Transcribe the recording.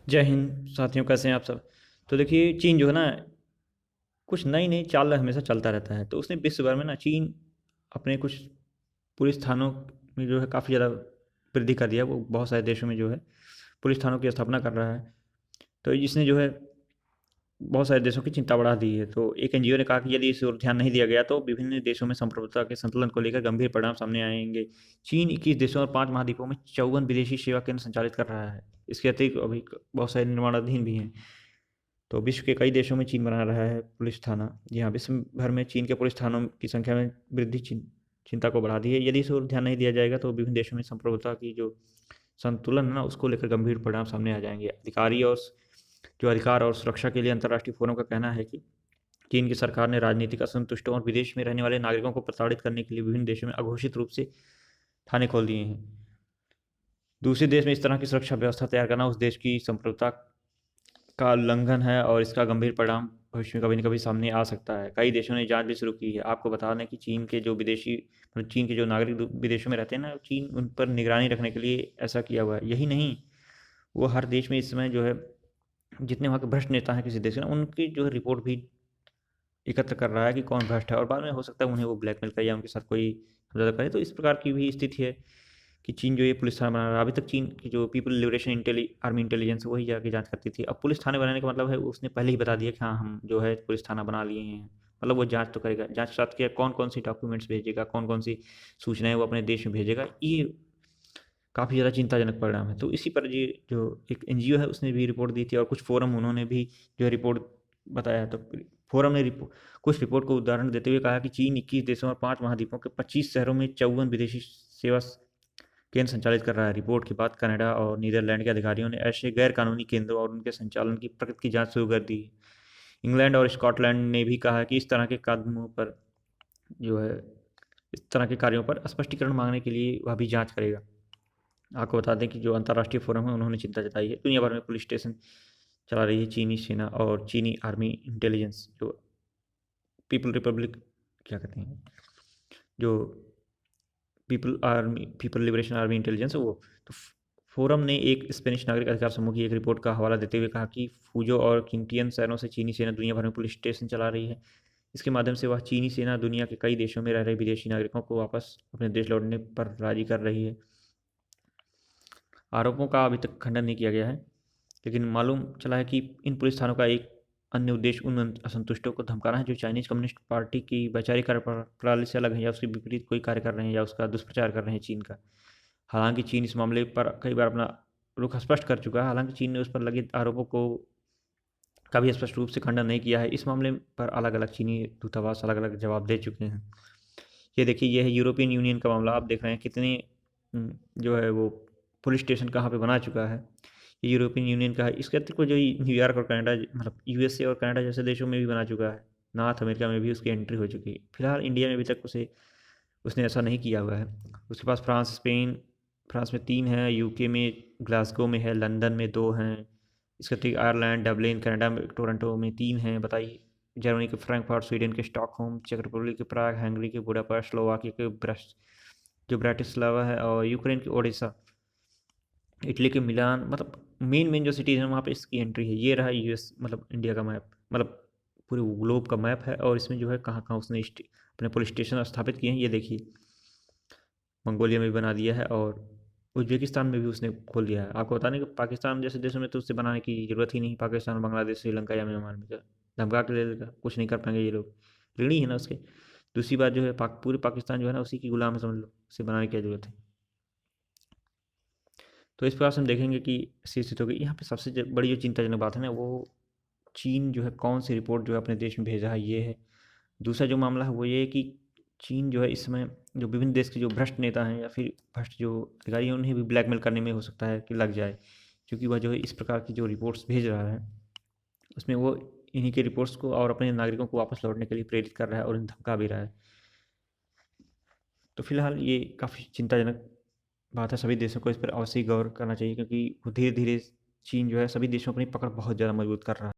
जय हिंद साथियों, कैसे हैं आप सब। तो देखिए, चीन जो है ना, कुछ नई नई चाल हमेशा चलता रहता है। तो उसने विश्व भर में ना, चीन अपने कुछ पुलिस थानों में जो है काफ़ी ज़्यादा वृद्धि कर दिया। वो बहुत सारे देशों में जो है पुलिस थानों की स्थापना कर रहा है। तो इसने जो है बहुत सारे देशों की चिंता बढ़ा दी है। तो एक एनजीओ ने कहा कि यदि इस ओर ध्यान नहीं दिया गया तो विभिन्न देशों में संप्रभुता के संतुलन को लेकर गंभीर परिणाम सामने आएंगे। चीन 21 देशों और 5 महाद्वीपों में 54 विदेशी सेवा केंद्र संचालित कर रहा है। इसके अतिरिक्त अभी बहुत सारे निर्माणाधीन भी हैं। तो विश्व के कई देशों में चीन बना रहा है पुलिस थाना। जी हाँ, विश्व भर में चीन के पुलिस थानों की संख्या में वृद्धि चिंता को बढ़ा दी है। यदि इस ओर ध्यान नहीं दिया जाएगा तो विभिन्न देशों में संप्रभुता की जो संतुलन है ना, उसको लेकर गंभीर परिणाम सामने आ जाएंगे। जो अधिकार और सुरक्षा के लिए अंतर्राष्ट्रीय फोरम का कहना है कि चीन की सरकार ने राजनीतिक असंतुष्टों और विदेश में रहने वाले नागरिकों को प्रताड़ित करने के लिए विभिन्न देशों में अघोषित रूप से थाने खोल दिए हैं। दूसरे देश में इस तरह की सुरक्षा व्यवस्था तैयार करना उस देश की संप्रभुता का उल्लंघन है और इसका गंभीर परिणाम भविष्य में कभी न कभी सामने आ सकता है। कई देशों ने जांच भी शुरू की है। आपको बता दें कि चीन के जो नागरिक विदेशों में रहते हैं ना, चीन उन पर निगरानी रखने के लिए ऐसा किया हुआ है। यही नहीं, वो हर देश में इस समय जो है जितने वहाँ के भ्रष्ट नेता हैं किसी देश के ना, उनकी जो है रिपोर्ट भी एकत्र कर रहा है कि कौन भ्रष्ट है, और बाद में हो सकता है उन्हें वो ब्लैकमेल करे या उनके साथ कोई समझौता करे। तो इस प्रकार की भी स्थिति है कि चीन जो ये पुलिस थाना बना रहा है। अभी तक चीन की जो पीपल लिबरेशन आर्मी इंटेलिजेंस वही जाके जांच करती थी। अब पुलिस थाने बनाने का मतलब है उसने पहले ही बता दिया कि हाँ, हम जो है पुलिस थाना बना लिए हैं। मतलब वो जांच तो करेगा, जांच के साथ क्या कौन कौन सी डॉक्यूमेंट्स भेजेगा, कौन कौन सी सूचनाएं वो अपने देश में भेजेगा, ये काफ़ी ज़्यादा चिंताजनक परिणाम है। तो इसी पर ये जो एक एनजीओ है उसने भी रिपोर्ट दी थी, और कुछ फोरम उन्होंने भी जो रिपोर्ट बताया। तो फोरम ने कुछ रिपोर्ट को उदाहरण देते हुए कहा कि चीन 21 देशों और 5 महाद्वीपों के 25 शहरों में 54 विदेशी सेवा केंद्र संचालित कर रहा है। रिपोर्ट के बाद कनाडा और नीदरलैंड के अधिकारियों ने ऐसे गैर कानूनी केंद्रों और उनके संचालन की प्रकृति की जांच शुरू कर दी। इंग्लैंड और स्कॉटलैंड ने भी कहा कि इस तरह के कार्यों पर स्पष्टीकरण मांगने के लिए वह भी जांच करेगा। आपको बता दें कि जो अंतर्राष्ट्रीय फोरम है उन्होंने चिंता जताई है। दुनिया भर में पुलिस स्टेशन चला रही है चीनी सेना और चीनी आर्मी इंटेलिजेंस, जो पीपल रिपब्लिक क्या कहते हैं, जो पीपल लिबरेशन आर्मी इंटेलिजेंस है वो। तो फोरम ने एक स्पेनिश नागरिक अधिकार समूह की एक रिपोर्ट का हवाला देते हुए कहा कि फूजो और किंगटियन शहरों से चीनी सेना दुनिया भर में पुलिस स्टेशन चला रही है। इसके माध्यम से वह चीनी सेना दुनिया के कई देशों में रह रहे विदेशी नागरिकों को वापस अपने देश लौटने पर राजी कर रही है। आरोपों का अभी तक खंडन नहीं किया गया है, लेकिन मालूम चला है कि इन पुलिस थानों का एक अन्य उद्देश्य उन असंतुष्टों को धमकाना है जो चाइनीज कम्युनिस्ट पार्टी की वैचारिक प्रणाली से अलग है या उसके विपरीत कोई कार्य कर रहे हैं या उसका दुष्प्रचार कर रहे हैं चीन का। हालांकि चीन इस मामले पर कई बार अपना रुख स्पष्ट कर चुका है। हालांकि चीन ने उस पर लगे आरोपों को कभी स्पष्ट रूप से खंडन नहीं किया है। इस मामले पर अलग अलग चीनी दूतावास अलग अलग जवाब दे चुके हैं। ये देखिए, ये है यूरोपियन यूनियन का मामला। आप देख रहे हैं कितने जो है वो पुलिस स्टेशन कहाँ पे बना चुका है। ये यूरोपियन यूनियन का है। इसके अतिरिक्त जो न्यूयॉर्क और कनाडा, मतलब यूएसए और कनाडा जैसे देशों में भी बना चुका है। नॉर्थ अमेरिका में भी उसकी एंट्री हो चुकी है। फिलहाल इंडिया में अभी तक उसने ऐसा नहीं किया हुआ है। उसके पास फ्रांस में 3 है, यूके में ग्लासगो में है, लंदन में 2 हैं। इसके अतिरिक्त आयरलैंड, डबलिन, कनाडा में टोरंटो में 3 हैं। बताइए, जर्मनी के फ्रैंकफर्ट, स्वीडन के स्टॉकहोम, चेक रिपब्लिक के प्राग, हंगरी के बुडापेस्ट, स्लोवाकिया के जो ब्राटिस्लावा है, और यूक्रेन के ओडेसा, इटली के मिलान। मतलब मेन मेन जो सिटीज़ हैं वहाँ पे इसकी एंट्री है। ये रहा यूएस, मतलब इंडिया का मैप, मतलब पूरे ग्लोब का मैप है। और इसमें जो है कहाँ कहाँ उसने अपने पुलिस स्टेशन स्थापित किए हैं ये देखिए। मंगोलिया में भी बना दिया है और उज्बेकिस्तान में भी उसने खोल दिया है। आपको बताने कि पाकिस्तान जैसे देशों में तो उससे बनाने की ज़रूरत ही नहीं। पाकिस्तान, बांग्लादेश, श्रीलंका या म्यांमार में धमका के ले लेगा, कुछ नहीं कर पाएंगे ये लोग, ऋणी है ना उसके। दूसरी बात जो है, पूरे पाकिस्तान जो है ना उसी की गुलाम है, समझ लो। उसे बनाने की क्या ज़रूरत है। तो इस प्रकार से हम देखेंगे कि ऐसी स्थिति होगी। यहाँ पे सबसे बड़ी जो चिंताजनक बात है ना, वो चीन जो है कौन सी रिपोर्ट जो है अपने देश में भेजा है, ये है। दूसरा जो मामला है वो ये है कि चीन जो है इस समय जो विभिन्न देश के जो भ्रष्ट नेता हैं या फिर भ्रष्ट जो अधिकारी हैं उन्हें भी ब्लैकमेल करने में हो सकता है कि लग जाए। क्योंकि वह जो है इस प्रकार की जो रिपोर्ट्स भेज रहा है उसमें वो इन्हीं के रिपोर्ट्स को और अपने नागरिकों को वापस लौटने के लिए प्रेरित कर रहा है और उन्हें धमका भी रहा है। तो फिलहाल ये काफ़ी चिंताजनक बात है। सभी देशों को इस पर अवश्य गौर करना चाहिए, क्योंकि धीरे धीरे चीन जो है सभी देशों पर अपनी पकड़ बहुत ज़्यादा मजबूत कर रहा है।